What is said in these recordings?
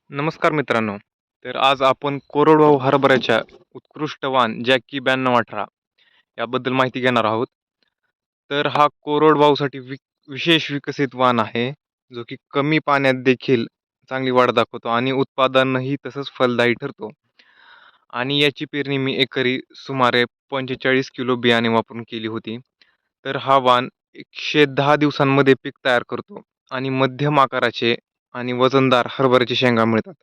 नमस्कार मित्रांनो. तर आज आपण कोरडवाहू हरभऱ्याच्या उत्कृष्ट वाण जॅकी 9218 याबद्दल माहिती घेणार आहोत. तर हा कोरडवाहूसाठी विशेष विकसित वाण आहे, जो की कमी पाण्यात देखील चांगली वाढ दाखवतो आणि उत्पादनही तसंच फलदायी ठरतो. आणि याची पेरणी मी एकरी सुमारे 45 किलो बियाणे वापरून केली होती. तर हा वाण 110 दिवसांमध्ये पीक तयार करतो आणि मध्यम आकाराचे आणि वजनदार हरभऱ्याच्या शेंगा मिळतात.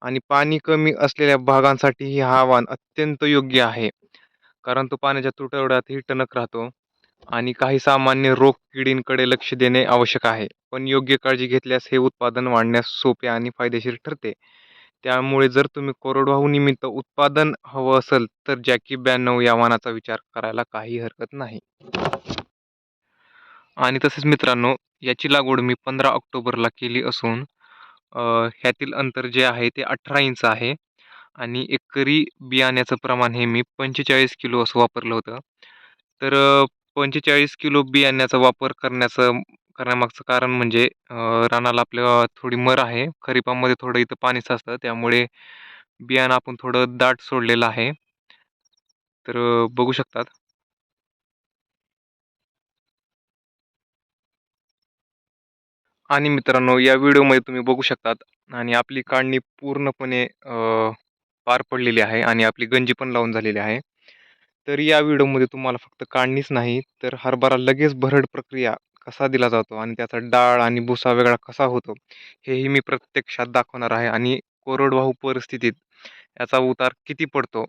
आणि पाणी कमी असलेल्या भागांसाठीही हा वाण अत्यंत योग्य आहे. कारण तो पाण्याच्या तुटवड्यातही टणक राहतो आणि काही सामान्य रोग किडींकडे लक्ष देणे आवश्यक आहे. पण योग्य काळजी घेतल्यास हे उत्पादन वाढण्यास सोपे आणि फायदेशीर ठरते. त्यामुळे जर तुम्ही कोरडवाहू निमित्त उत्पादन हवं असेल, तर जॅकी 92 या वाणाचा विचार करायला काही हरकत नाही. आणि तसेच मित्रांनो, याची लागवड मी 15 ऑक्टोबरला केली असून ह्यातील अंतर जे आहे ते 18 इंच आहे आणि एकरी बियाण्याचं प्रमाण हे मी 45 किलो असं वापरलं होतं. तर 45 किलो बियाण्याचा वापर करण्यामागचं कारण म्हणजे रानाला आपल्या थोडी मर आहे. खरीपामध्ये थोडं इथं पाणी साचतं त्यामुळे बियाणं आपण थोडं दाट सोडलेलं आहे. तर बघू शकतात. आणि मित्रांनो, या व्हिडिओमध्ये तुम्ही बघू शकतात आणि आपली काढणी पूर्णपणे पार पडलेली आहे आणि आपली गंजी पण लावून झालेली आहे. तर या व्हिडिओमध्ये तुम्हाला फक्त काढणीच नाही, तर हरभरा लगेच भरड प्रक्रिया कसा दिला जातो आणि त्याचा डाळ आणि भुसा वेगळा कसा होतो, हेही मी प्रत्यक्षात दाखवणार आहे आणि कोरडवाहू परिस्थितीत याचा उतार किती पडतो,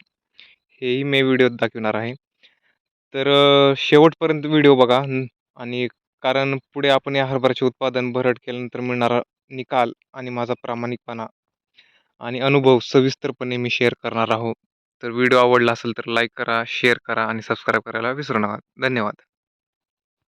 हेही मी व्हिडिओत दाखवणार आहे. तर शेवटपर्यंत व्हिडिओ बघा आणि कारण पुढे आपण या हरभऱ्याचे उत्पादन भरड केल्यानंतर मिळणारा निकाल आणि माझा प्रामाणिकपणा आणि अनुभव सविस्तरपणे मी शेअर करणार आहोत. तर व्हिडिओ आवडला असेल तर लाईक करा, शेअर करा आणि सबस्क्राईब करायला विसरू नका. धन्यवाद.